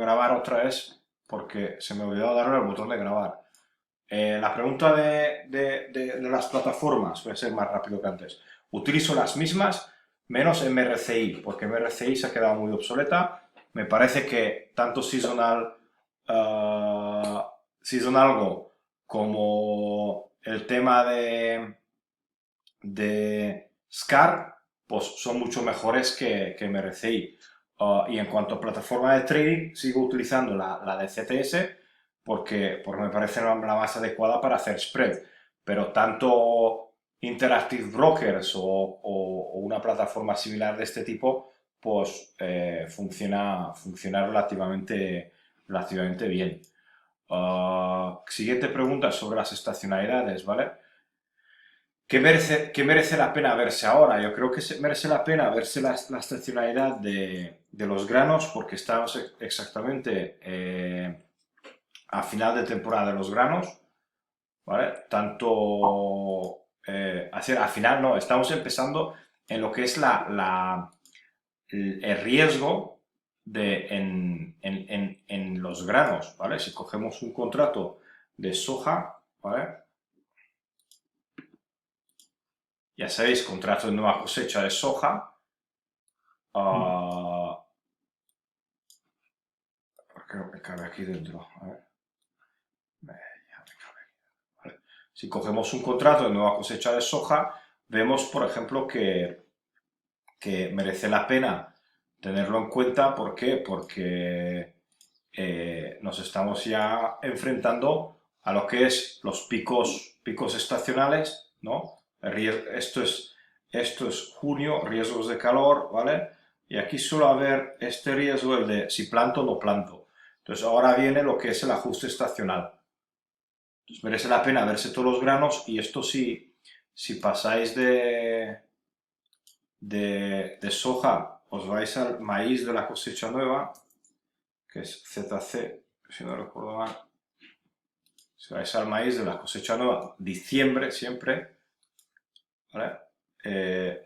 grabar otra vez porque se me olvidó darle al botón de grabar. La pregunta de las plataformas, voy a ser más rápido que antes. Utilizo las mismas menos MRCI, porque MRCI se ha quedado muy obsoleta. Me parece que tanto Seasonal Go como el tema de SCAR, pues son mucho mejores que MRCI. Y en cuanto a plataforma de trading, sigo utilizando la de CTS porque me parece la más adecuada para hacer spread. Pero tanto Interactive Brokers o una plataforma similar de este tipo, pues funciona relativamente bien. Siguiente pregunta sobre las estacionalidades, ¿vale? ¿Qué merece la pena verse ahora? Yo creo que merece la pena verse la estacionalidad de los granos porque estamos exactamente a final de temporada de los granos, ¿vale? A final no, estamos empezando en lo que es el riesgo en los granos, ¿vale? Si cogemos un contrato de soja, ¿vale? Ya sabéis, contrato de nueva cosecha de soja. ¿Por qué no me cabe aquí dentro? A ver. Ya me cabe. Vale. Si cogemos un contrato de nueva cosecha de soja, vemos, por ejemplo, que merece la pena tenerlo en cuenta. ¿Por qué? Porque nos estamos ya enfrentando a lo que es los picos estacionales, ¿no? Esto es junio, riesgos de calor, ¿vale? Y aquí suele haber este riesgo, el de si planto o no planto. Entonces ahora viene lo que es el ajuste estacional. Entonces merece la pena verse todos los granos y esto si pasáis de soja, os vais al maíz de la cosecha nueva, que es ZC, si no recuerdo mal. Si vais al maíz de la cosecha nueva, diciembre siempre, ¿vale?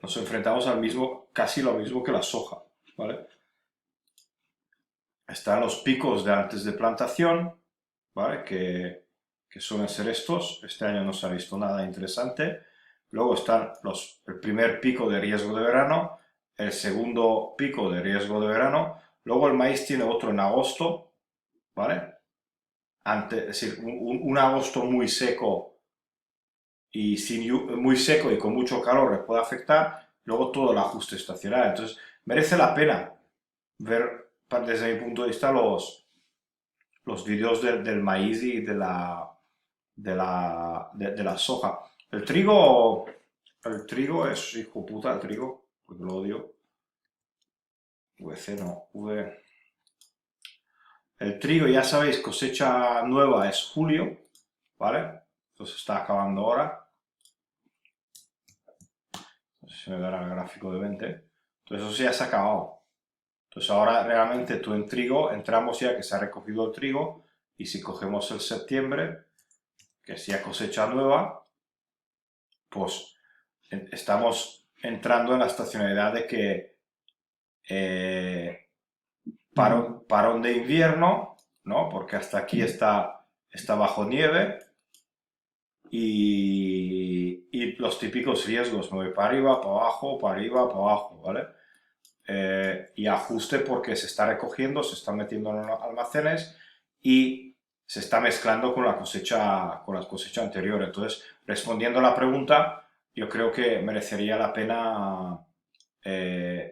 Nos enfrentamos al mismo, casi lo mismo que la soja, ¿vale? Están los picos de antes de plantación, ¿vale? Que suelen ser estos. Este año no se ha visto nada interesante. Luego están el primer pico de riesgo de verano, el segundo pico de riesgo de verano. Luego el maíz tiene otro en agosto, ¿vale? Es decir, un agosto muy seco muy seco y con mucho calor les puede afectar, luego todo el ajuste estacional. Entonces, merece la pena ver desde mi punto de vista los vídeos del maíz y de la soja. El trigo es hijo puta, el trigo, porque lo odio. VC no, El trigo, ya sabéis, cosecha nueva es julio, ¿vale? Entonces está acabando ahora. No sé si me dará el gráfico de 20. Entonces eso ya se ha acabado. Entonces ahora realmente tú en trigo, entramos ya que se ha recogido el trigo y si cogemos el septiembre, que es ya cosecha nueva, pues estamos entrando en la estacionalidad de que parón de invierno, ¿no? Porque hasta aquí está bajo nieve y los típicos riesgos, me voy para arriba, para arriba, para abajo, ¿vale? Y ajuste porque se está recogiendo, se está metiendo en los almacenes y se está mezclando con la cosecha anterior. Entonces, respondiendo a la pregunta, yo creo que merecería la pena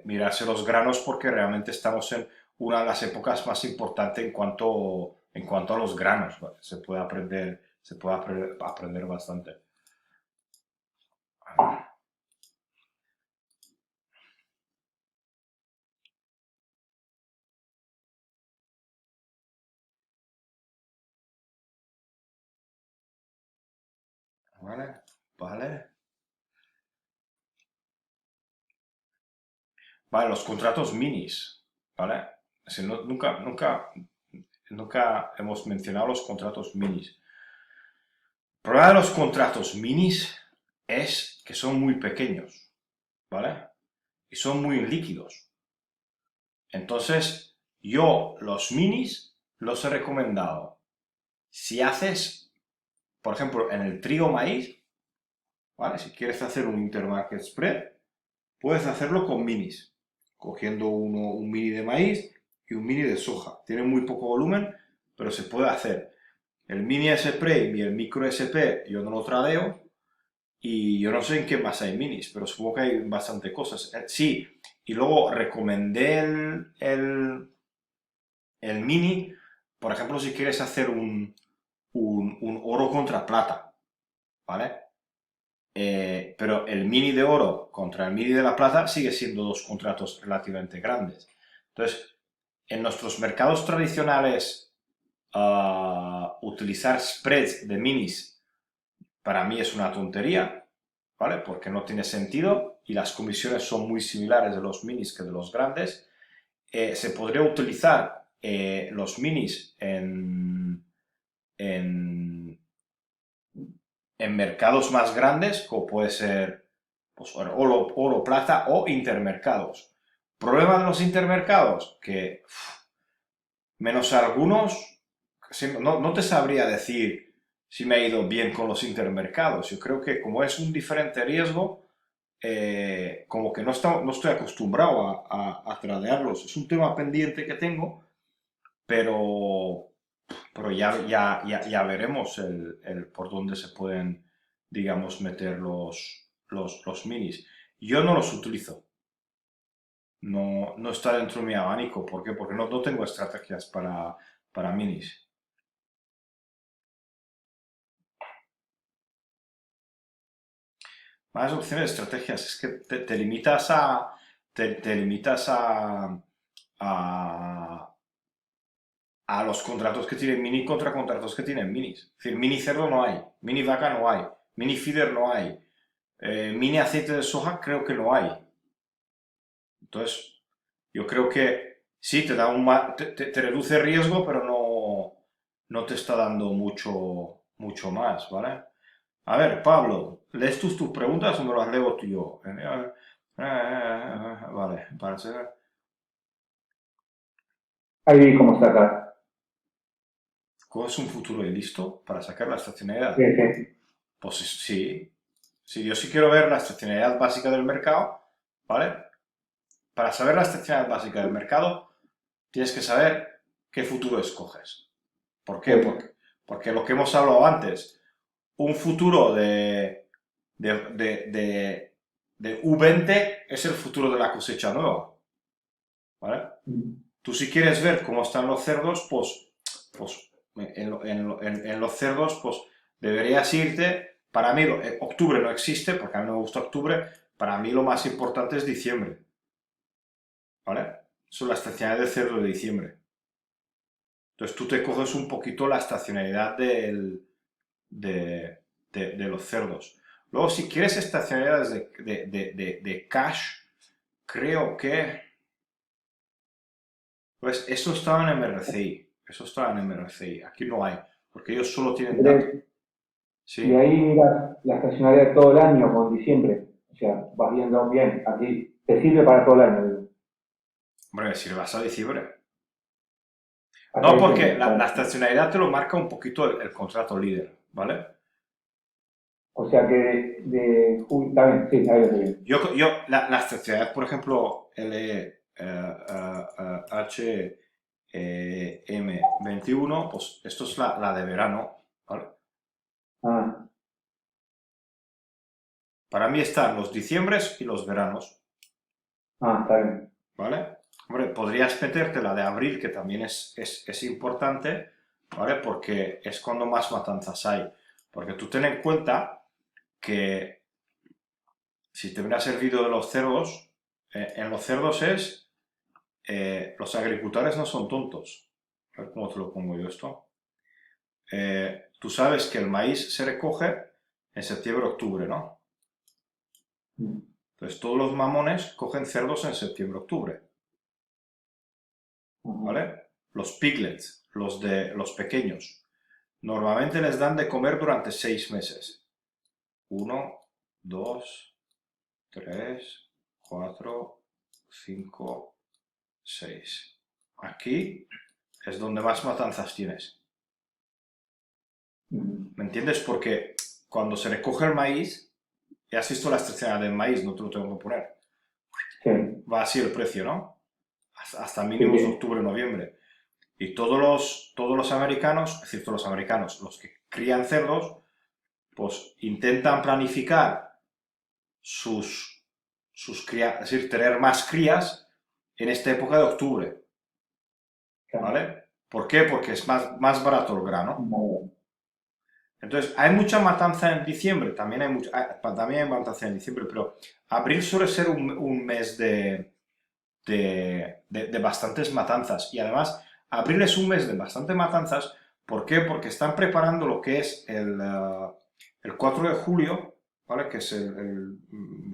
mirarse los granos porque realmente estamos en una de las épocas más importantes en cuanto a los granos, ¿vale? Se puede aprender bastante. ¿Vale? ¿Vale? Vale, los contratos minis, ¿vale? Es decir, nunca hemos mencionado los contratos minis. El problema de los contratos minis es que son muy pequeños, ¿vale? Y son muy líquidos. Entonces, Yo los minis los he recomendado. Si haces, por ejemplo, en el trigo maíz, ¿vale? Si quieres hacer un intermarket spread, puedes hacerlo con minis, cogiendo un mini de maíz y un mini de soja. Tiene muy poco volumen, pero se puede hacer. El mini SP y el micro SP yo no lo tradeo y yo no sé en qué más hay minis, pero supongo que hay bastante cosas. Sí, y luego recomendé el mini, por ejemplo, si quieres hacer un oro contra plata, ¿vale? Pero el mini de oro contra el mini de la plata sigue siendo dos contratos relativamente grandes. Entonces, en nuestros mercados tradicionales, utilizar spreads de minis para mí es una tontería, ¿vale? Porque no tiene sentido y las comisiones son muy similares de los minis que de los grandes. Se podría utilizar los minis en, en mercados más grandes, como puede ser pues, oro, plata o intermercados. Problema de los intermercados, que menos algunos, no te sabría decir si me ha ido bien con los intermercados. Yo creo que como es un diferente riesgo, como que no estoy acostumbrado a tradearlos. Es un tema pendiente que tengo, pero, pero ya veremos por dónde se pueden, digamos, meter los minis. Yo no los utilizo. No está dentro de mi abanico. ¿Por qué? Porque no tengo estrategias para minis. Más opciones, estrategias. Es que te limitas te limitas a, a los contratos que tienen mini contra contratos que tienen minis. Es decir, mini cerdo no hay, mini vaca no hay, mini feeder no hay, mini aceite de soja creo que no hay. Entonces, yo creo que sí, te da te reduce riesgo, pero no te está dando mucho más, ¿vale? A ver, Pablo, ¿lees tus preguntas o me las leo tú yo? Vale, parece. Ahí vi cómo sacar. ¿Cómo es un futuro y listo para sacar la Sí, estacionalidad? sí. Pues sí. Sí, yo sí quiero ver la estacionalidad básica del mercado, ¿vale? Para saber la estacionalidad básica del mercado, tienes que saber qué futuro escoges. ¿Por qué? Sí. Porque lo que hemos hablado antes, un futuro de U20 es el futuro de la cosecha nueva, ¿vale? Tú si quieres ver cómo están los cerdos, pues en los cerdos, pues deberías irte. Para mí, octubre no existe, porque a mí no me gusta octubre. Para mí lo más importante es diciembre, ¿vale? Son las estacionalidad de cerdo de diciembre. Entonces tú te coges un poquito la estacionalidad de los cerdos. Luego, si quieres estacionalidades de cash, creo que pues eso estaba en MRCI. Eso estaba en MRCI. Aquí no hay. Porque ellos solo tienen datos. Andrés, y Sí. ahí miras la estacionalidad todo el año, como en diciembre. O sea, vas viendo bien. Aquí te sirve para todo el año, digo, Hombre, si le vas a diciembre. hasta No, porque diciembre. la Bueno, estacionalidad te lo marca un poquito el contrato líder, ¿vale? o sea que de julio, está bien, sí, ahí lo estoy viendo. La estacionalidad, por ejemplo, M21, pues esto es la de verano, ¿vale? Ah, Para mí están los diciembres y los veranos, está bien. ¿vale? Hombre, podrías meterte la de abril, que también es importante, ¿vale? Porque es cuando más matanzas hay. Porque tú ten en cuenta que si te hubiera servido de los cerdos, en los cerdos los agricultores no son tontos. A ver cómo te lo pongo yo esto. Tú sabes que el maíz se recoge en septiembre-octubre, ¿no? Entonces todos los mamones cogen cerdos en septiembre-octubre, Ajá. ¿vale? Los piglets, los pequeños, normalmente les dan de comer durante 6 meses. Uno, dos, tres, cuatro, cinco, seis. aquí es donde más matanzas tienes. Mm, ¿Me entiendes? Porque cuando se recoge el maíz, ya has visto la estacionalidad del maíz, no te lo tengo que poner. sí, Va así el precio, ¿no? Hasta sí, mínimos de octubre, noviembre. Y todos los americanos, es decir, todos los americanos, los que crían cerdos, pues intentan planificar sus crías, es decir, tener más crías en esta época de octubre, claro. ¿vale? ¿Por qué? Porque es más barato el grano. Vale. Entonces, hay mucha matanza en diciembre, también hay matanza en diciembre, pero abril suele ser un mes de bastantes matanzas. Y además, abril es un mes de bastantes matanzas. ¿Por qué? Porque están preparando lo que es el 4 de julio, ¿vale? Que es el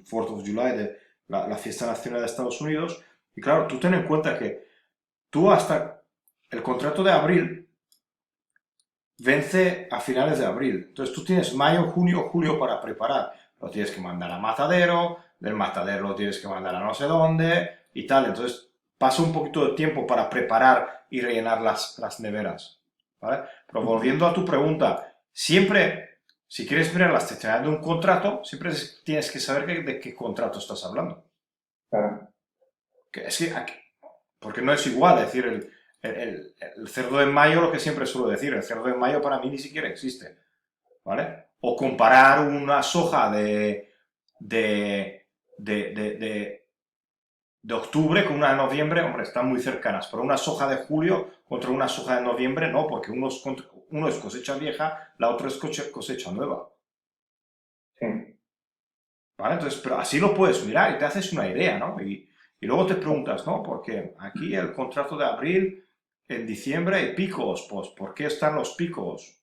4th of July, la fiesta nacional de Estados Unidos. Y claro, tú ten en cuenta que tú hasta el contrato de abril vence a finales de abril. Entonces tú tienes mayo, junio, julio para preparar. Lo tienes que mandar a matadero, del matadero lo tienes que mandar a no sé dónde y tal. Entonces pasa un poquito de tiempo para preparar y rellenar las neveras. ¿Vale? Pero volviendo a tu pregunta, siempre, si quieres mirar la excepcionalidad de un contrato, siempre tienes que saber de qué contrato estás hablando. Claro. Es que porque no es igual, es decir, el cerdo de mayo, lo que siempre suelo decir, el cerdo de mayo para mí ni siquiera existe, ¿vale? O comparar una soja de, de, de, de- de octubre con una de noviembre, hombre, están muy cercanas, pero una soja de julio contra una soja de noviembre, no, porque uno es cosecha vieja, la otra es cosecha nueva, Sí, ¿vale? Entonces, pero así lo puedes mirar y te haces una idea, ¿no? Y luego te preguntas, ¿no? Porque aquí el contrato de abril, en diciembre hay picos, pues ¿por qué están los picos?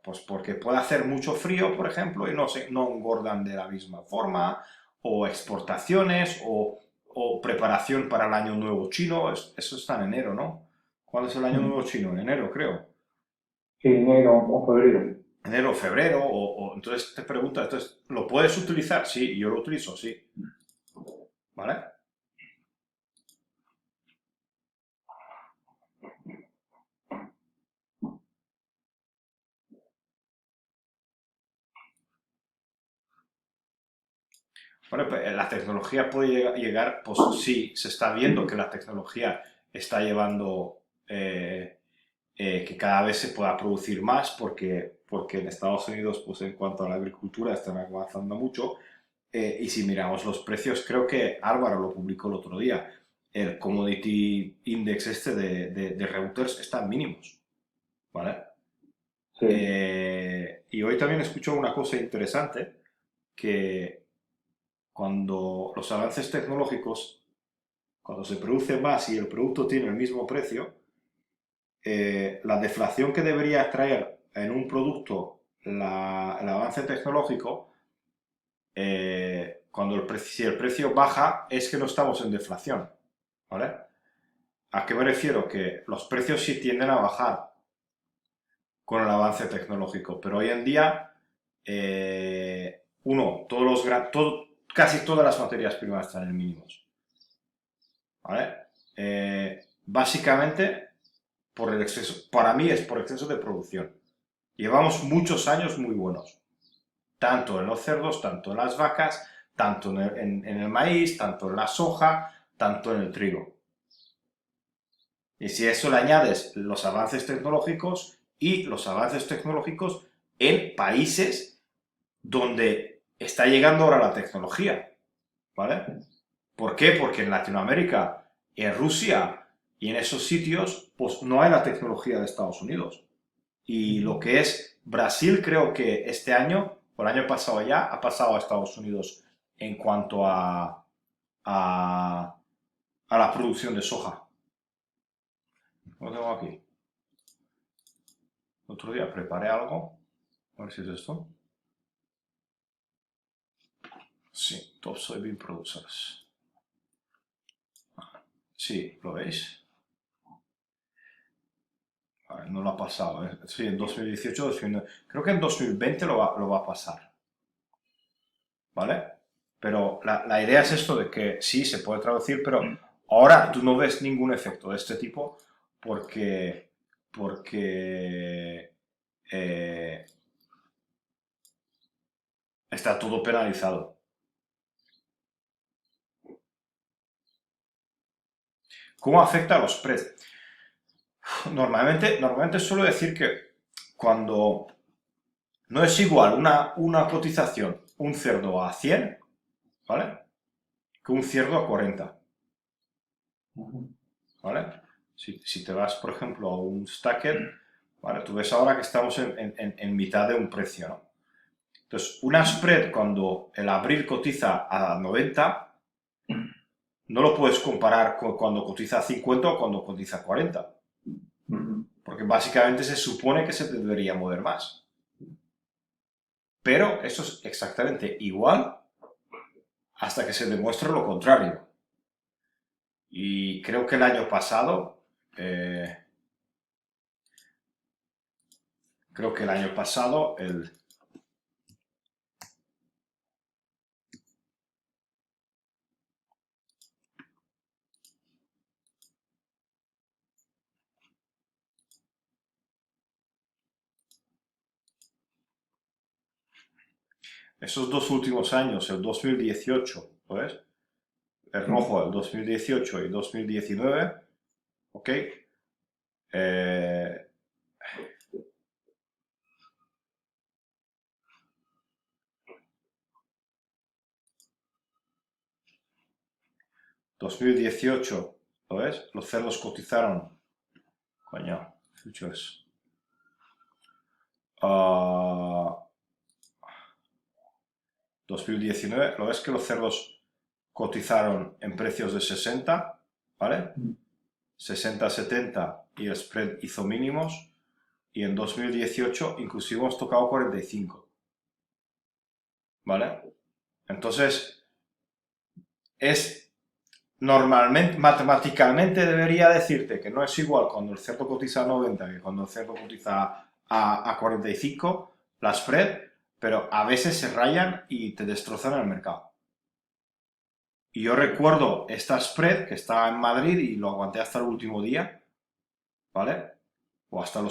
Pues porque puede hacer mucho frío, por ejemplo, y no engordan de la misma forma, o exportaciones, o preparación para el año nuevo chino, eso está en enero, ¿no? ¿Cuándo es el año nuevo chino? En enero, creo. sí, enero o febrero. Enero, febrero, entonces te preguntas, entonces, ¿lo puedes utilizar? Sí, yo lo utilizo, sí, ¿vale? Bueno, pues la tecnología puede llegar, pues sí, se está viendo que la tecnología está llevando que cada vez se pueda producir más porque en Estados Unidos, pues en cuanto a la agricultura, están avanzando mucho. Y si miramos los precios, creo que Álvaro lo publicó el otro día, el Commodity Index este de Reuters está en mínimos, ¿vale? Sí, Y hoy también escucho una cosa interesante, que cuando los avances tecnológicos, cuando se produce más y el producto tiene el mismo precio, la deflación que debería traer en un producto el avance tecnológico, si el precio baja, es que no estamos en deflación, ¿vale? ¿A qué me refiero? Que los precios sí tienden a bajar con el avance tecnológico, pero hoy en día, casi todas las materias primas están en mínimos, ¿vale? Básicamente por el exceso, para mí es por exceso de producción. Llevamos muchos años muy buenos, tanto en los cerdos, tanto en las vacas, tanto en el maíz, tanto en la soja, tanto en el trigo. Y si a eso le añades los avances tecnológicos y los avances tecnológicos en países donde está llegando ahora la tecnología, ¿vale? ¿Por qué? Porque en Latinoamérica, en Rusia y en esos sitios, pues no hay la tecnología de Estados Unidos. Y lo que es Brasil, creo que este año, o el año pasado ya, ha pasado a Estados Unidos en cuanto a, a la producción de soja. Lo tengo aquí. El otro día preparé algo. A ver si es esto. Sí, Top Soybean Producers. Sí, ¿lo veis? Vale, no lo ha pasado, ¿eh? Sí, en 2018, creo que en 2020 lo va a pasar. ¿Vale? Pero la idea es esto de que sí, se puede traducir, pero Ahora tú no ves ningún efecto de este tipo porque está todo penalizado. ¿Cómo afecta a los spreads? Normalmente suelo decir que cuando no es igual una cotización, un cerdo a 100, ¿vale? Que un cerdo a 40, ¿vale? Si te vas, por ejemplo, a un stacker, ¿vale? Tú ves ahora que estamos en mitad de un precio, ¿no? Entonces, una spread cuando el abril cotiza a 90, no lo puedes comparar con cuando cotiza a 50 o cuando cotiza a 40. Porque básicamente se supone que se debería mover más. Pero eso es exactamente igual hasta que se demuestre lo contrario. Y creo que el año pasado, esos dos últimos años, el 2018, ¿ves? El rojo, el 2018 y 2019, ¿ok? Eh, 2018, ¿lo ves? Los cerdos cotizaron, coño, futures. 2019, ¿lo ves que los cerdos cotizaron en precios de 60, ¿vale? 60, 70 y el spread hizo mínimos. Y en 2018 inclusive hemos tocado 45, ¿vale? Entonces, normalmente, matemáticamente debería decirte que no es igual cuando el cerdo cotiza a 90 que cuando el cerdo cotiza a 45, la spread, pero a veces se rayan y te destrozan el mercado. Y yo recuerdo esta spread que estaba en Madrid y lo aguanté hasta el último día, ¿vale? O hasta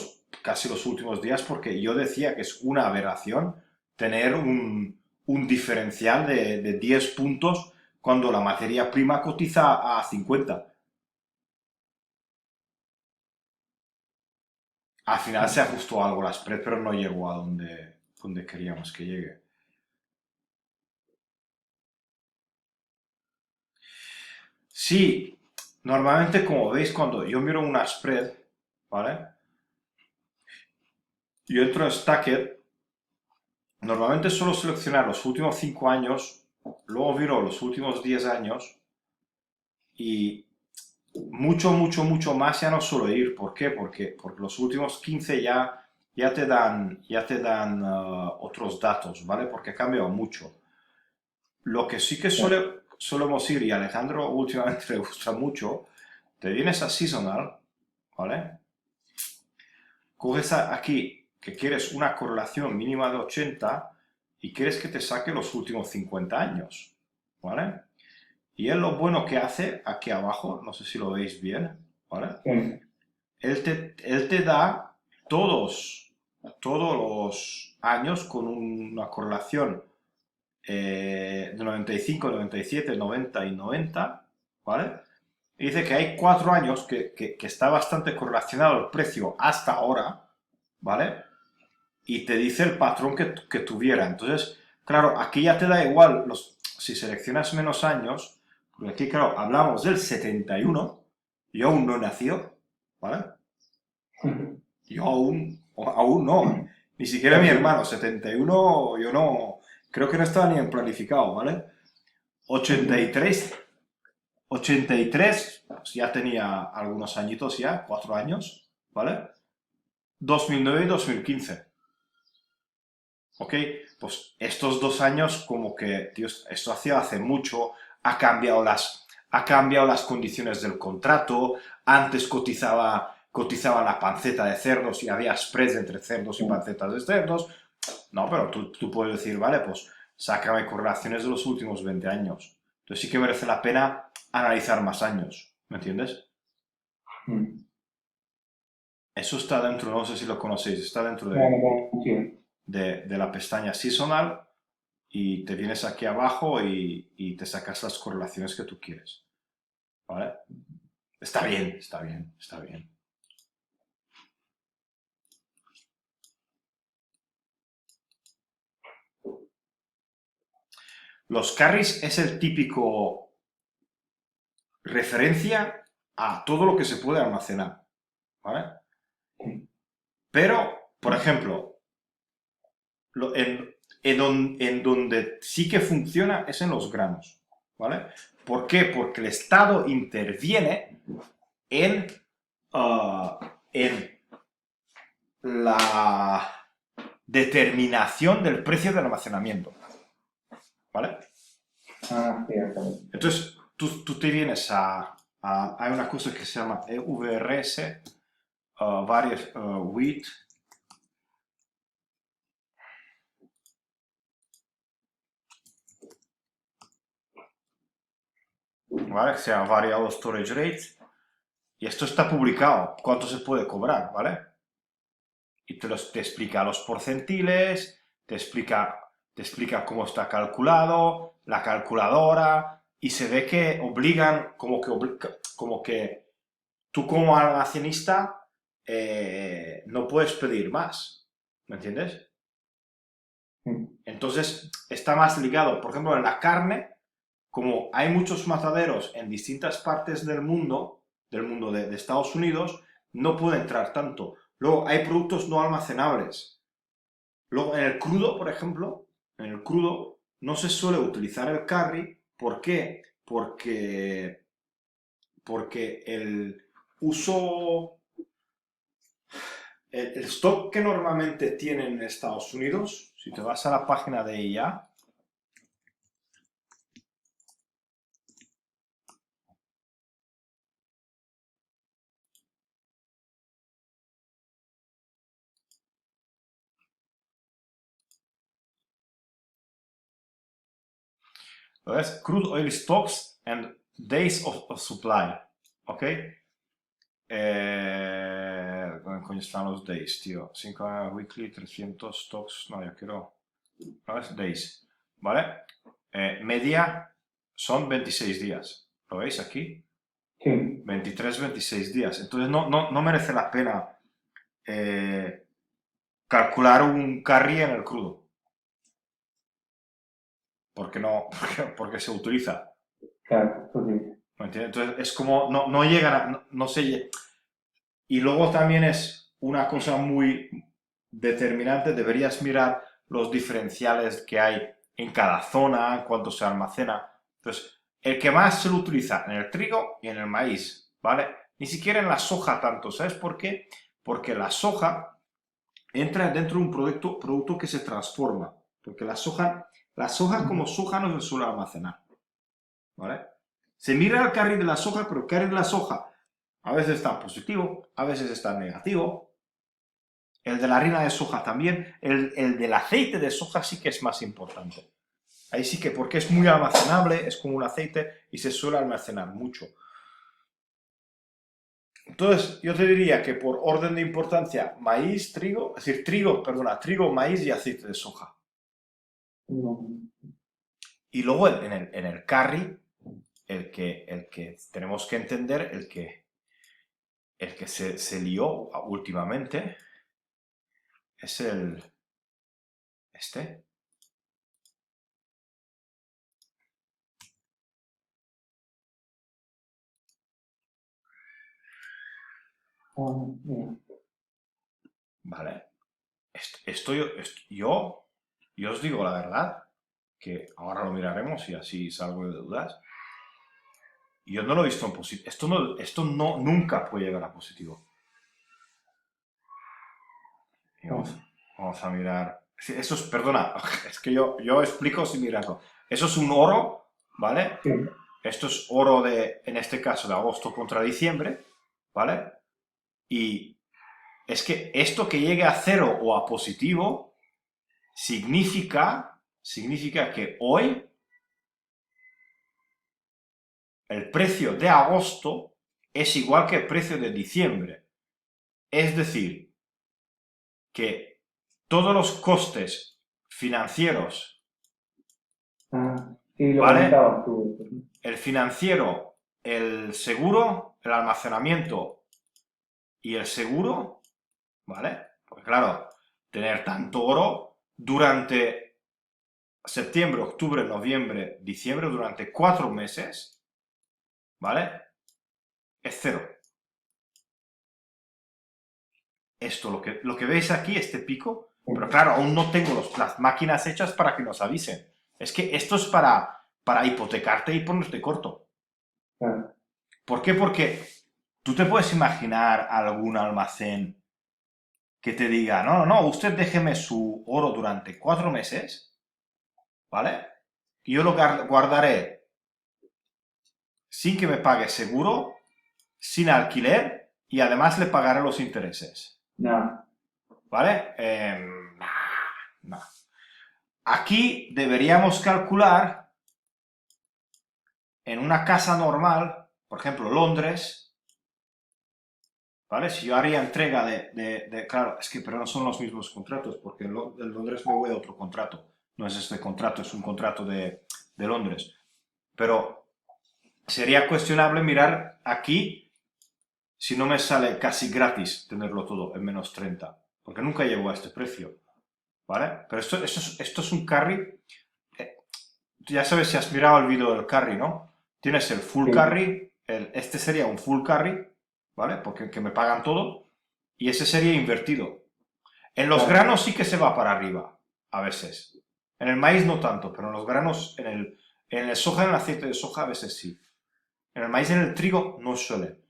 casi los últimos días, porque yo decía que es una aberración tener un diferencial de 10 puntos cuando la materia prima cotiza a 50. Al final se ajustó algo la spread, pero no llegó a donde queríamos que llegue. Sí, normalmente como veis cuando yo miro una spread, ¿vale? Yo entro en Stacker, normalmente suelo seleccionar los últimos 5 años, luego miro los últimos 10 años y mucho más ya no suelo ir. ¿Por qué? Porque los últimos 15 ya te dan otros datos, ¿vale? Porque ha cambiado mucho. Lo que sí que solemos ir, y a Alejandro últimamente le gusta mucho, te vienes a Seasonal, ¿vale? Coges aquí que quieres una correlación mínima de 80 y quieres que te saque los últimos 50 años, ¿vale? Y él lo bueno que hace aquí abajo, no sé si lo veis bien, ¿vale? Sí. Él te da todos los años con una correlación de 95, 97, 90 y 90, ¿vale? Y dice que hay 4 años que está bastante correlacionado el precio hasta ahora, ¿vale? Y te dice el patrón que tuviera. Entonces, claro, aquí ya te da igual si seleccionas menos años, porque aquí, claro, hablamos del 71, yo aún no nació, ¿vale? Yo aún no, ni siquiera mi hermano, 71, yo no, creo que no estaba ni en planificado, ¿vale? 83, 83, pues ya tenía algunos añitos ya, 4 años, ¿vale? 2009 y 2015. ¿Ok? Pues estos 2 años como que, tío, esto hacía hace mucho, ha cambiado las condiciones del contrato, antes cotizaba la panceta de cerdos y había spreads entre cerdos y pancetas de cerdos. No, pero tú puedes decir, vale, pues sácame correlaciones de los últimos 20 años. Entonces sí que merece la pena analizar más años, ¿me entiendes? Eso está dentro, no sé si lo conocéis, está dentro de la pestaña Seasonal y te vienes aquí abajo y te sacas las correlaciones que tú quieres, ¿vale? Está bien, está bien, está bien. Los carries es el típico referencia a todo lo que se puede almacenar, ¿vale? Pero, por ejemplo, en donde sí que funciona es en los granos, ¿vale? ¿Por qué? Porque el Estado interviene en, en la determinación del precio del almacenamiento, ¿vale? Entonces, tú te vienes hay una cosa que se llama EVRS, varios Wheat, ¿vale? Que se llama Variable Storage Rate, y esto está publicado, cuánto se puede cobrar, ¿vale? Y te explica los porcentiles, te explica cómo está calculado, la calculadora, y se ve que obligan, como que tú como almacenista no puedes pedir más, ¿me entiendes? Entonces está más ligado, por ejemplo, en la carne, como hay muchos mataderos en distintas partes del mundo de Estados Unidos, no puede entrar tanto. Luego hay productos no almacenables. Luego en el crudo, por ejemplo, en el crudo no se suele utilizar el carry. ¿Por qué? Porque el uso, el stock que normalmente tienen en Estados Unidos, si te vas a la página de IA, ¿ves? Crude oil stocks and days of supply, ¿ok? ¿Dónde coño están los days, tío? 5 weekly, 300 stocks, no, yo quiero, ¿sabes? Days, ¿vale? Media son 26 días, ¿lo veis aquí? Sí. 23, 26 días. Entonces no merece la pena calcular un carry en el crudo. Porque no, porque se utiliza. Claro, sí. ¿Me entiendes? Entonces es como, no llegan a, no se. Y luego también es una cosa muy determinante, deberías mirar los diferenciales que hay en cada zona, cuánto se almacena. Entonces, el que más se lo utiliza en el trigo y en el maíz, ¿vale? Ni siquiera en la soja tanto, ¿sabes por qué? Porque la soja entra dentro de un producto que se transforma, porque la soja como soja no se suele almacenar, ¿vale? Se mira el carry de la soja, pero el carry de la soja a veces está en positivo, a veces está en negativo. El de la harina de soja también. El del aceite de soja sí que es más importante. Ahí sí que, porque es muy almacenable, es como un aceite y se suele almacenar mucho. Entonces, yo te diría que por orden de importancia, maíz, trigo, es decir, trigo, maíz y aceite de soja. Y luego en el carry, el que tenemos que entender, el que se lió últimamente, es este. Vale. Yo os digo la verdad, que ahora lo miraremos y así salgo de dudas. Yo no lo he visto en positivo. Esto nunca puede llegar a positivo. Y vamos a mirar. Sí, eso es, perdona, es que yo explico sin mirarlo. Eso es un oro, ¿vale? Sí. Esto es oro en este caso, de agosto contra diciembre, ¿vale? Y es que esto que llegue a cero o a positivo significa que hoy el precio de agosto es igual que el precio de diciembre. Es decir, que todos los costes financieros, Sí, lo ¿vale? comentabas tú. El financiero, el seguro, el almacenamiento y el seguro, ¿vale? Porque claro, tener tanto oro durante septiembre, octubre, noviembre, diciembre, durante 4 meses, ¿vale? Es cero. Esto, lo que veis aquí, este pico, pero claro, aún no tengo las máquinas hechas para que nos avisen. Es que esto es para hipotecarte y ponerte corto. Claro. ¿Por qué? Porque tú te puedes imaginar algún almacén que te diga, no, no, no, usted déjeme su oro durante 4 meses, ¿vale? Y yo lo guardaré sin que me pague seguro, sin alquiler y además le pagaré los intereses, No, ¿vale? No. Aquí deberíamos calcular en una casa normal, por ejemplo, Londres, ¿vale? Si yo haría entrega claro, es que pero no son los mismos contratos, porque en Londres me voy a otro contrato. No es este contrato, es un contrato de Londres. Pero sería cuestionable mirar aquí si no me sale casi gratis tenerlo todo en menos 30, porque nunca llego a este precio, ¿vale? Pero esto es un carry. Ya sabes si has mirado el vídeo del carry, ¿no? Tienes el full sí, carry, este sería un full carry, ¿vale? Porque que me pagan todo, y ese sería invertido. En los claro. granos sí que se va para arriba, a veces. En el maíz no tanto, pero en los granos, en el soja, en el aceite de soja, a veces sí. En el maíz y en el trigo no suele.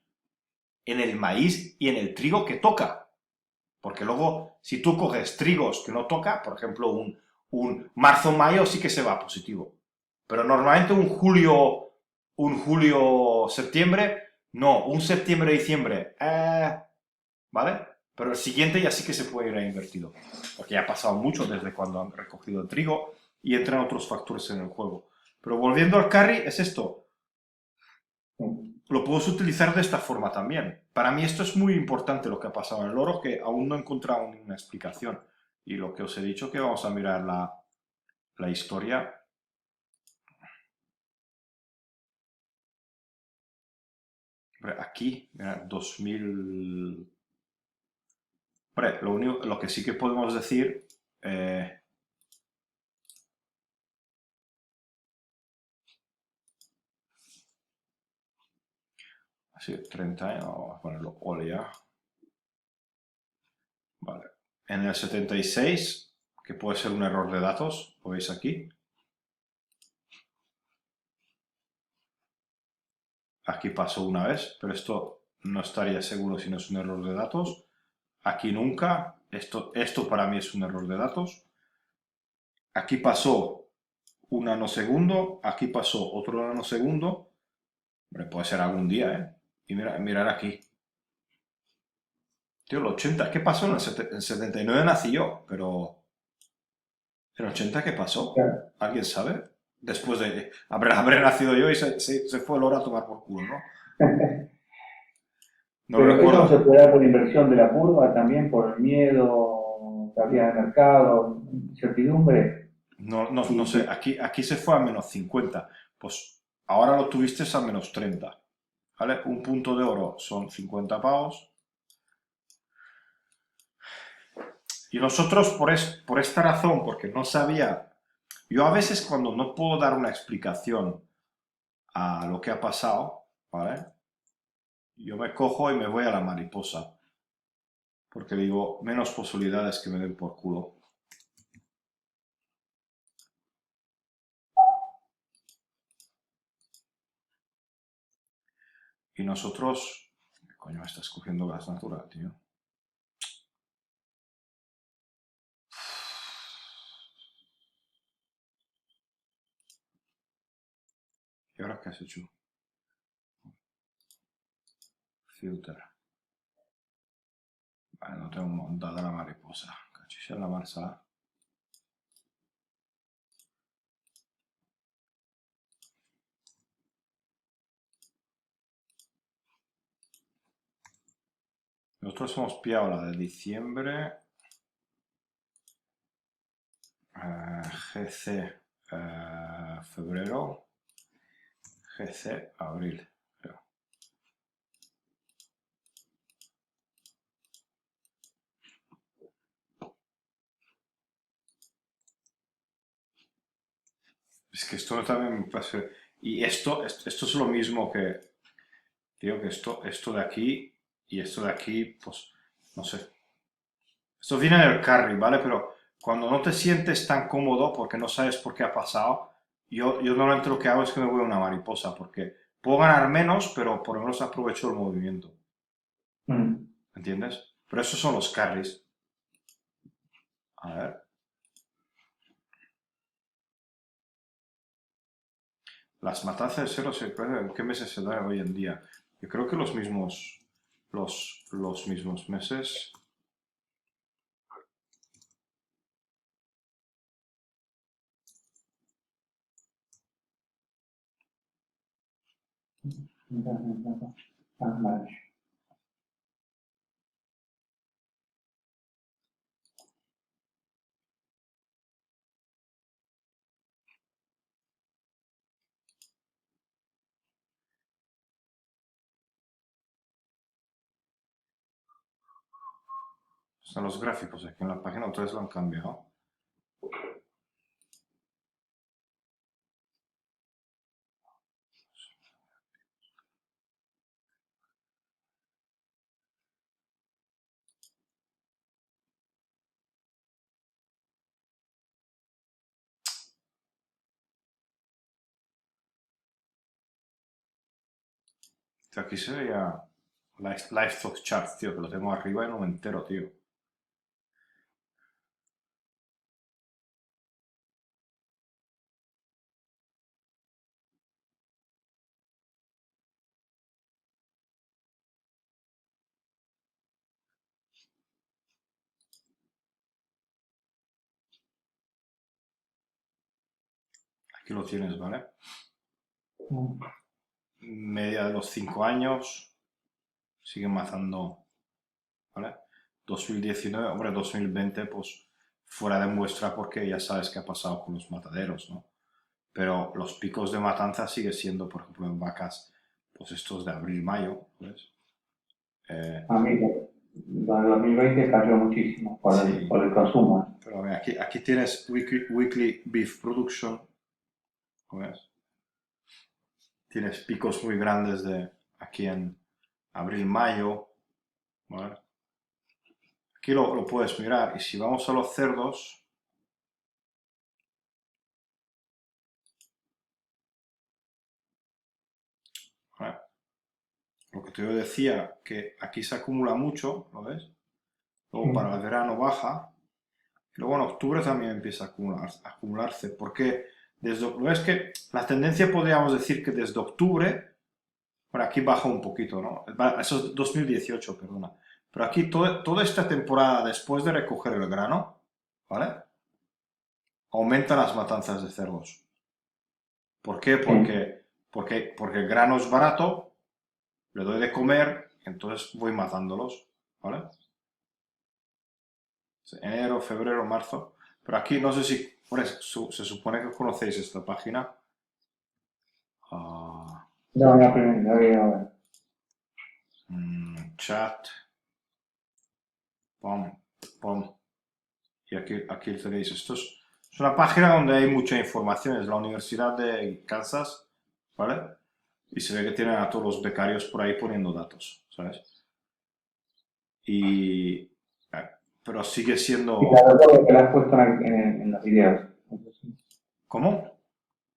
En el maíz y en el trigo que toca. Porque luego, si tú coges trigos que no toca, por ejemplo, un marzo-mayo sí que se va positivo. Pero normalmente un julio-septiembre, no, un septiembre-diciembre, ¿vale? Pero el siguiente ya sí que se puede ir a invertido. Porque ya ha pasado mucho desde cuando han recogido el trigo y entran otros factores en el juego. Pero volviendo al carry, es esto. Sí. Lo puedes utilizar de esta forma también. Para mí esto es muy importante lo que ha pasado en el oro, que aún no he encontrado ninguna explicación. Y lo que os he dicho que vamos a mirar la historia. Aquí, mira, 2000... Hombre, lo que sí que podemos decir... así, 30 años, vamos a ponerlo Olia. Vale. En el 76, que puede ser un error de datos, lo veis aquí. Aquí pasó una vez, pero esto no estaría seguro si no es un error de datos. Aquí nunca. Esto para mí es un error de datos. Aquí pasó un nanosegundo. Aquí pasó otro nanosegundo. Hombre, puede ser algún día, ¿eh? Y mirar aquí. Tío, el 80, ¿qué pasó? En el 79 nací yo, pero... ¿En el 80 qué pasó? Claro. ¿Alguien sabe? Después de... Habré nacido yo y se fue el oro a tomar por culo, ¿no? No lo Pero eso no se recuerdo. puede dar por inversión de la curva también, por el miedo, caída de mercado, incertidumbre. No, no, no Y sé, aquí se fue a menos 50. Pues ahora lo tuviste a menos 30. ¿Vale? Un punto de oro son 50 pavos. Y nosotros, por esta razón, porque no sabía... Yo a veces cuando no puedo dar una explicación a lo que ha pasado, ¿vale? Yo me cojo y me voy a la mariposa. Porque digo, menos posibilidades que me den por culo. Y nosotros... ¿Qué coño me está escogiendo gas natural, tío? ¿Y ahora qué has hecho? Filter. Vale, no tengo montada la mariposa. Cachis en la marsa. Nosotros hemos pillado la de diciembre, GC febrero, GC abril. Creo. Es que esto también me parece... Y esto es lo mismo que... Digo que esto de aquí y esto de aquí, pues, no sé. Esto viene del carry, ¿vale? Pero cuando no te sientes tan cómodo porque no sabes por qué ha pasado, yo normalmente lo que hago es que me voy a una mariposa porque puedo ganar menos, pero por lo menos aprovecho el movimiento. Mm. ¿Entiendes? Pero esos son los carries. A ver. Las matanzas de cero ¿en qué meses se dan hoy en día? Yo creo que los mismos meses. Ah, vale. Están los gráficos aquí en la página, entonces lo han cambiado. Aquí se veía Livestock Chart, tío, que lo tengo arriba y no me entero, tío. Aquí lo tienes, ¿vale? Mm. Media de los 5 años, siguen matando, ¿vale? 2019, hombre, 2020, pues fuera de muestra porque ya sabes qué ha pasado con los mataderos, ¿no? Pero los picos de matanza sigue siendo, por ejemplo, en vacas, pues estos de abril-mayo, ¿ves? A mí, lo del 2020 cayó muchísimo Sí, por el consumo. pero mira, aquí tienes weekly beef production, ¿ves? Tienes picos muy grandes de aquí en abril-mayo, ¿vale? Aquí lo puedes mirar y si vamos a los cerdos, ¿vale? Lo que te decía, que aquí se acumula mucho, ¿lo ves? Sí. Luego para el verano baja, y luego en octubre también empieza a acumularse, porque ¿lo ves que la tendencia podríamos decir que desde octubre, por aquí baja un poquito, ¿no? Eso es 2018, perdona. Pero aquí toda esta temporada después de recoger el grano, ¿vale? Aumentan las matanzas de cerdos. ¿Por qué? Sí. Porque el grano es barato, le doy de comer, entonces voy matándolos, ¿vale? Enero, febrero, marzo. Pero aquí no sé si, se supone que conocéis esta página. Ah, No, la primera vez. chat, pom, pom. Y aquí tenéis. Es una página donde hay mucha información. Es la Universidad de Kansas, ¿vale? Y se ve que tienen a todos los becarios por ahí poniendo datos, ¿sabes? Y, pero sigue Sí, la siendo... recuerdo que la has puesto en los videos. ¿Cómo?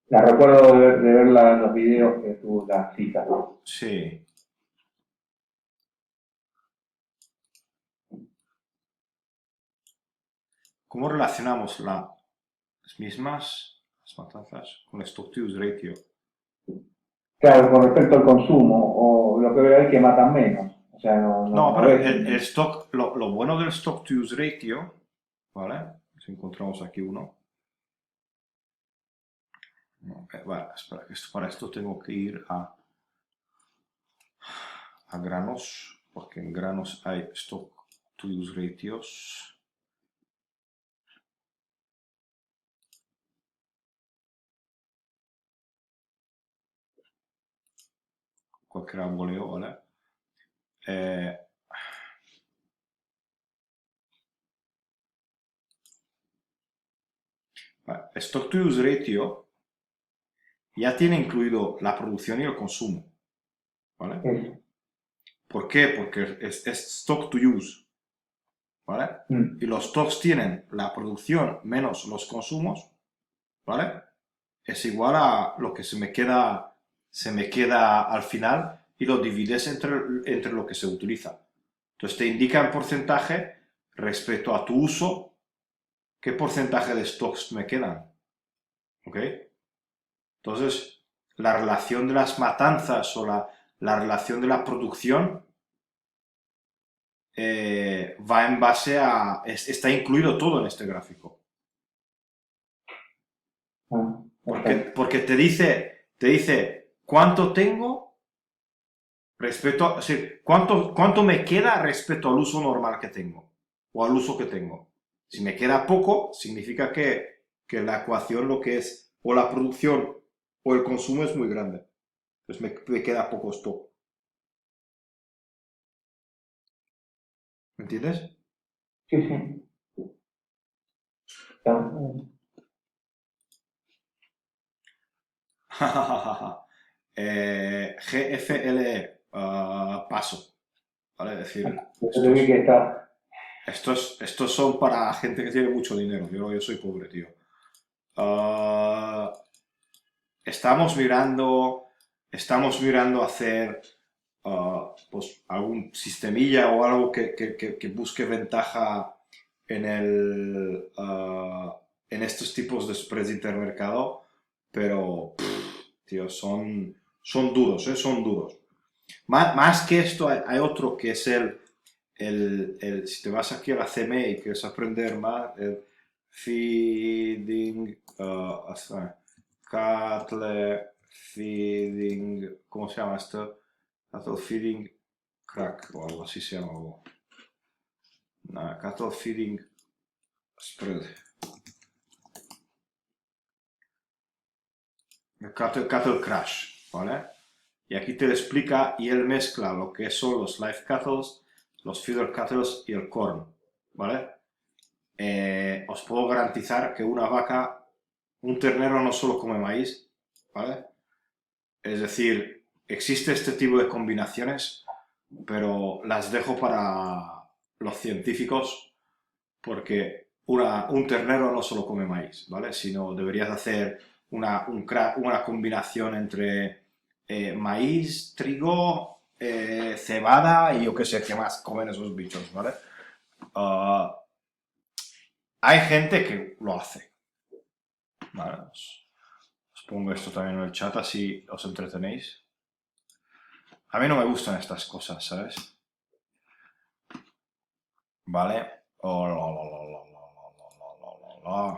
La recuerdo de verla en los videos que tú la citas. Sí. ¿Cómo relacionamos las mismas, las matanzas, con el stock to use ratio? Claro, con respecto al consumo, o lo que veo es que matan menos. O sea, No, no pero ves. el stock, lo bueno del stock to use ratio, ¿vale? Si encontramos aquí uno. No, vale, espera, para esto tengo que ir a granos. porque en granos hay stock to use ratios. Cualquier boleo, ¿vale? Stock to use ratio ya tiene incluido la producción y el consumo, ¿vale? Eso. ¿Por qué? Porque es stock to use, ¿vale? Y los stocks tienen la producción menos los consumos, ¿vale? Es igual a lo que se me queda al final y lo divides entre lo que se utiliza. Entonces te indica en porcentaje respecto a tu uso qué porcentaje de stocks me quedan, ¿ok? Entonces, la relación de las matanzas o la relación de la producción va en base a... está incluido todo en este gráfico. Porque te dice cuánto tengo respecto a... cuánto me queda respecto al uso normal que tengo o al uso que tengo. Si me queda poco, significa que la ecuación lo que es o la producción o el consumo es muy grande. Entonces me queda poco stock. ¿Me entiendes? Sí, sí. Está- GFLE, paso. ¿Vale? Es decir, Yo te vi que está. estos son para gente que tiene mucho dinero. Yo soy pobre, tío. Ah, estamos mirando hacer pues algún sistemilla o algo que busque ventaja en estos tipos de spreads de intermercado, pero, tío, son duros, son duros. Más que esto, hay otro que es si te vas aquí a la CME y quieres aprender más, el feeding, cattle feeding, ¿cómo se llama esto? Cattle feeding crack o algo así se llama. Nah, cattle feeding spread. Cattle crash, ¿vale? Y aquí te lo explica y él mezcla lo que son los live cattle, los feeder cattle y el corn, ¿vale? Os puedo garantizar que una vaca, un ternero no solo come maíz, ¿vale? Es decir, existe este tipo de combinaciones, pero las dejo para los científicos porque un ternero no solo come maíz, ¿vale? Sino deberías hacer una combinación entre maíz, trigo, cebada y yo qué sé qué más comen esos bichos, ¿vale? Ah, hay gente que lo hace, ¿vale? Os pongo esto también en el chat así os entretenéis. A mí no me gustan estas cosas, ¿sabes? ¿Vale? Oh, la.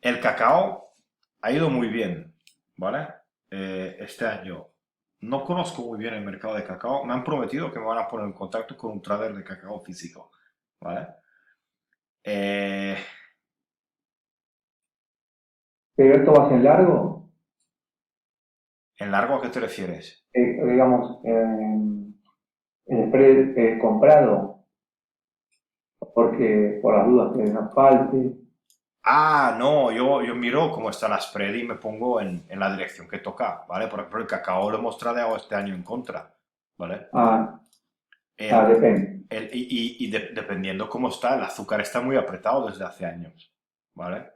El cacao ha ido muy bien, ¿vale? Este año. No conozco muy bien el mercado de cacao. Me han prometido que me van a poner en contacto con un trader de cacao físico, ¿vale? Eh, Pero esto va a ser largo, ¿En largo a qué te refieres? digamos, el spread comprado, porque por las dudas que nos falte. Ah, no, yo miro cómo está la spread y me pongo en la dirección que toca, ¿vale? Por ejemplo, el cacao lo hemos tradeado este año en contra, ¿vale? Ah, El, depende. dependiendo cómo está, el azúcar está muy apretado desde hace años, ¿vale?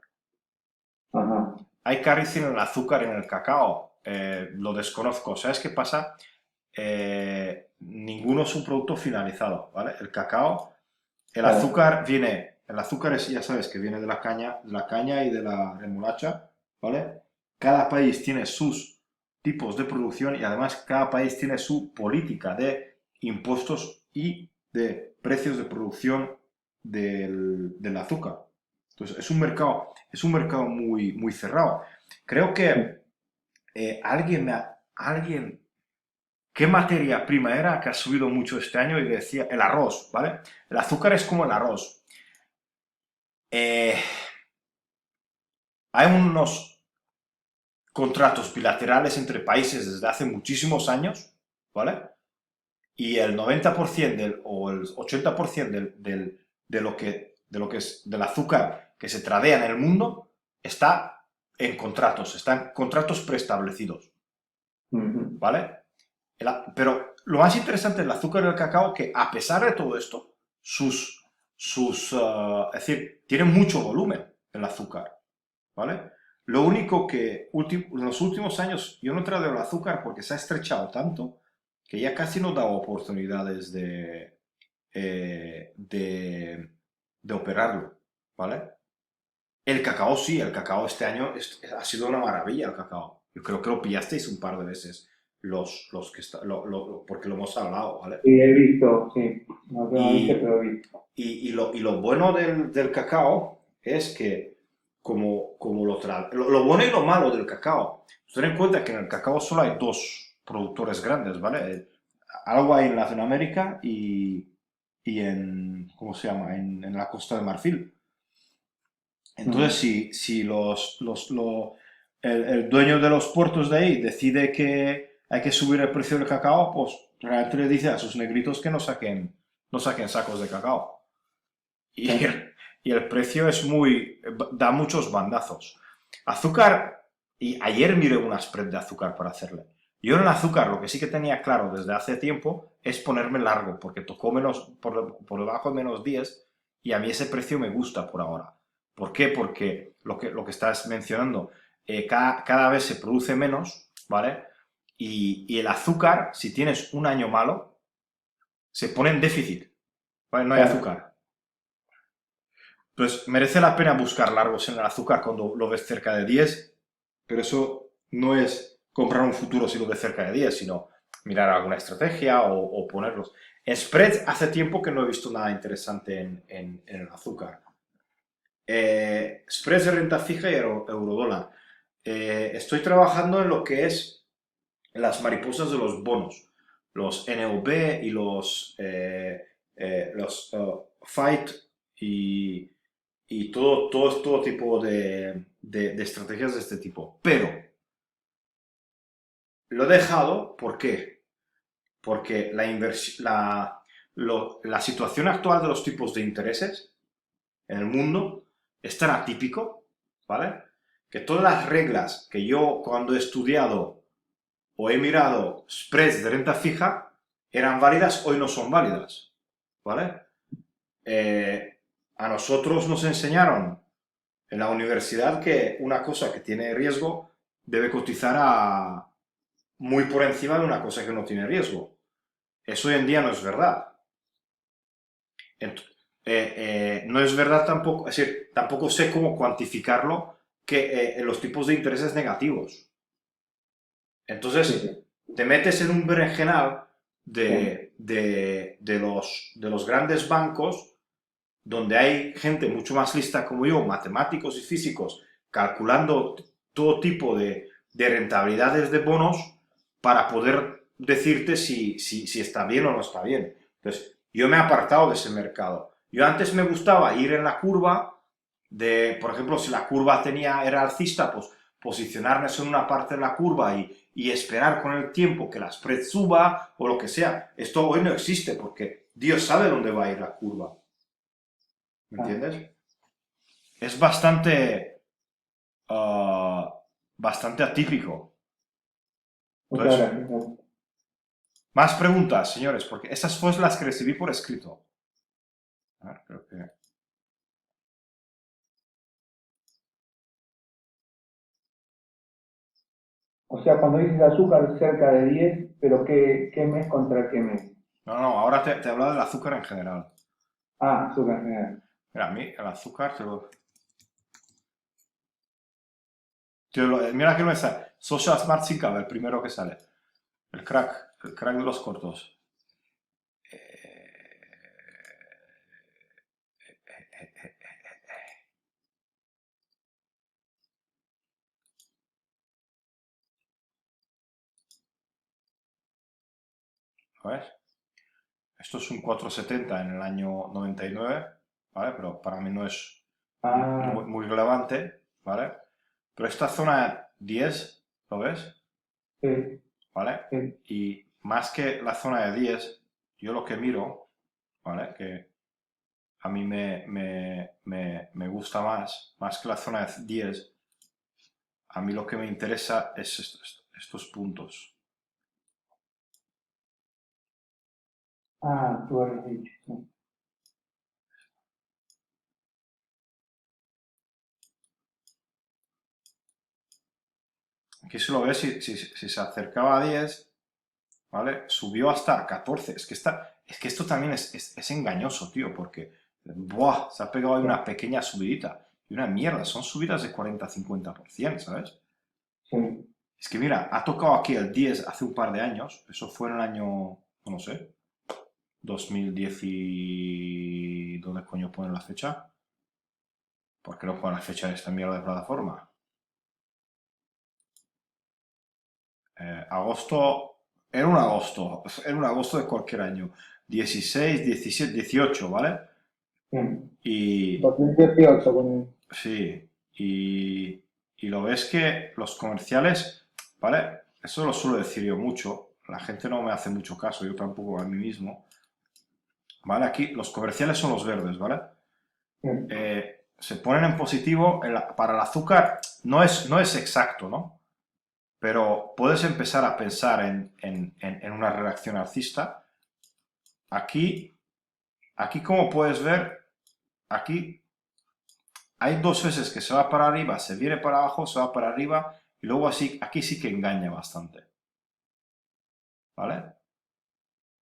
Ajá. ¿Hay carrizo en el azúcar en el cacao? Lo desconozco. ¿Sabes qué pasa? Ninguno es un producto finalizado, ¿vale? El cacao, Claro. el azúcar es, ya sabes, que viene de la caña y de la remolacha, ¿vale? Cada país tiene sus tipos de producción y además cada país tiene su política de impuestos y de precios de producción del azúcar. Entonces, es un mercado muy, muy cerrado. Creo que alguien, ¿qué materia prima era que ha subido mucho este año? Y decía, el arroz, ¿vale? El azúcar es como el arroz. Eh, Hay unos contratos bilaterales entre países desde hace muchísimos años, ¿vale? Y el 90% o el 80% de lo que es del azúcar que se tradea en el mundo está en contratos preestablecidos, Ujú. ¿vale? Pero lo más interesante del azúcar y el cacao que a pesar de todo esto, es decir, tiene mucho volumen el azúcar, ¿vale? Lo único que en los últimos años yo no he traído el azúcar porque se ha estrechado tanto que ya casi no da oportunidades de operarlo, ¿vale? El cacao sí, el cacao este año ha sido una maravilla el cacao. Yo creo que lo pillasteis un par de veces los que porque lo hemos hablado, ¿vale? Sí, he visto, sí. No tengo visto, Y, pero he visto. y lo bueno del cacao es que como lo bueno y lo malo del cacao, ten en cuenta que en el cacao solo hay dos productores grandes, ¿vale? Algo hay en Latinoamérica y en, ¿cómo se llama? En la Costa de Marfil. Entonces, Ujú. si el dueño de los puertos de ahí decide que hay que subir el precio del cacao, pues realmente le dice a sus negritos que no saquen sacos de cacao. Y Sí. y el precio da muchos bandazos. Azúcar, y ayer miré una spread de azúcar para hacerle. Yo en el azúcar lo que sí que tenía claro desde hace tiempo es ponerme largo, porque tocó por debajo de -10 y a mí ese precio me gusta por ahora. ¿Por qué? Porque lo que estás mencionando, cada vez se produce menos, ¿vale? Y el azúcar, si tienes un año malo, se pone en déficit, ¿vale? No hay Claro. azúcar. Pues merece la pena buscar largos en el azúcar cuando lo ves cerca de 10, pero eso no es comprar un futuro si lo ves cerca de 10, sino mirar alguna estrategia o ponerlos. Spreads, hace tiempo que no he visto nada interesante en el azúcar. Spreads de renta fija y eurodólar. Estoy trabajando en lo que es las mariposas de los bonos, los NOB y los FIGHT y todo tipo de estrategias de este tipo. Pero lo he dejado, ¿por qué? Porque la situación actual de los tipos de intereses en el mundo es tan atípico, ¿vale? Que todas las reglas que yo cuando he estudiado o he mirado spreads de renta fija eran válidas, hoy no son válidas, ¿vale? A nosotros nos enseñaron en la universidad que una cosa que tiene riesgo debe cotizar muy por encima de una cosa que no tiene riesgo. Eso hoy en día no es verdad. No es verdad tampoco, es decir, tampoco sé cómo cuantificarlo que en los tipos de intereses negativos. Sí, Entonces, sí, te metes en un berenjenal sí. de los grandes bancos donde hay gente mucho más lista como yo, matemáticos y físicos, calculando todo tipo de rentabilidades de bonos para poder decirte si está bien o no está bien. Entonces, yo me he apartado de ese mercado. Yo antes me gustaba ir en la curva por ejemplo, si la curva era alcista, pues posicionarnos en una parte de la curva y esperar con el tiempo que la spread suba o lo que sea. Esto hoy no existe porque Dios sabe dónde va a ir la curva. ¿Me Ah, entiendes? Es bastante atípico. muchas Entonces, gracias. más preguntas, señores, porque esas fueron las que recibí por escrito. A ver, creo que... O sea, cuando dices azúcar cerca de 10, pero ¿qué mes contra qué mes? No, no, ahora te he hablado del azúcar en general. Ah, azúcar general. Mira, a mí el azúcar mira que me sale. Social Smart Sync, el primero que sale. El crack de los cortos. ¿Ves? Esto es un 470 en el año 99, ¿vale? Pero para mí no es Ah, muy relevante, ¿vale? Pero esta zona 10, ¿lo ves? sí, ¿Vale? sí. Y más que la zona de 10, yo lo que miro, ¿vale? Que a mí me gusta más que la zona de 10, a mí lo que me interesa es estos puntos. Ah, tú habías dicho. Sí. Aquí si lo ves, si se acercaba a 10, ¿vale? Subió hasta 14. Es que esto también es engañoso, tío, porque ¡buah! Se ha pegado ahí Sí, una pequeña subidita. Y una mierda, son subidas de 40-50%, ¿sabes? sí. Es que mira, ha tocado aquí el 10 hace un par de años. Eso fue en el año, no sé, 2010 y... ¿Dónde coño ponen la fecha? ¿Por qué no ponen la fecha de esta mierda de plataforma? Agosto, era un agosto de cualquier año. 16, 17, 18, ¿vale? Sí. Y 2018 con... sí, y lo ves que los comerciales, ¿vale? Eso lo suelo decir yo mucho. La gente no me hace mucho caso, yo tampoco a mí mismo. ¿Vale? Aquí los comerciales son los verdes, ¿vale? Sí, Se ponen en positivo. Para el azúcar no es exacto, ¿no? Pero puedes empezar a pensar en una reacción alcista. Aquí, aquí como puedes ver, aquí hay dos veces que se va para arriba, se viene para abajo, se va para arriba y luego así, aquí sí que engaña bastante. ¿Vale?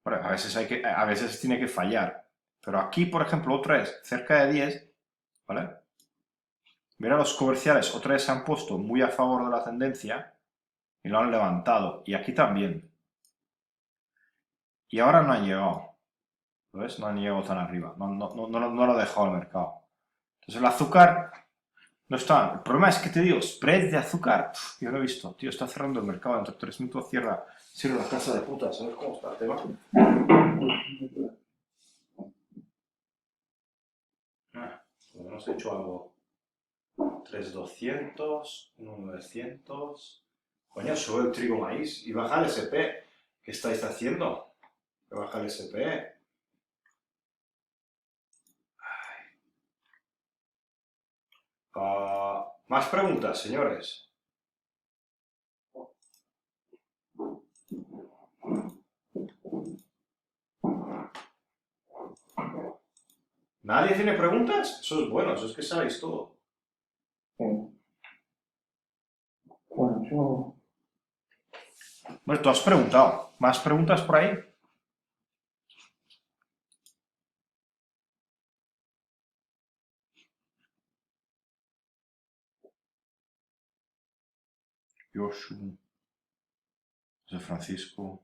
Bueno, a veces tiene que fallar. Pero aquí, por ejemplo, otra vez, cerca de 10, ¿vale? Mira, los comerciales otra vez se han puesto muy a favor de la tendencia y lo han levantado. Y aquí también. Y ahora no han llegado. ¿Lo ves? No han llegado tan arriba. No lo ha dejado el mercado. Entonces el azúcar no está. El problema es que te digo, spread de azúcar. Yo lo he visto. Tío, está cerrando el mercado. Dentro de 3 minutos cierra la casa de puta. ¿Sabes cómo está el tema? Hemos hecho algo. 3.200, 1.900. Coño, sube el trigo maíz y baja el SP. ¿Qué estáis haciendo? Que baja el SP. Más preguntas, señores. ¿Nadie tiene preguntas? Eso es bueno, eso es que sabéis todo. sí. Bueno, yo... Bueno, tú has preguntado. ¿Más preguntas por ahí? Josu, José Francisco.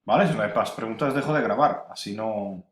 Vale, si no hay más preguntas dejo de grabar. Así no...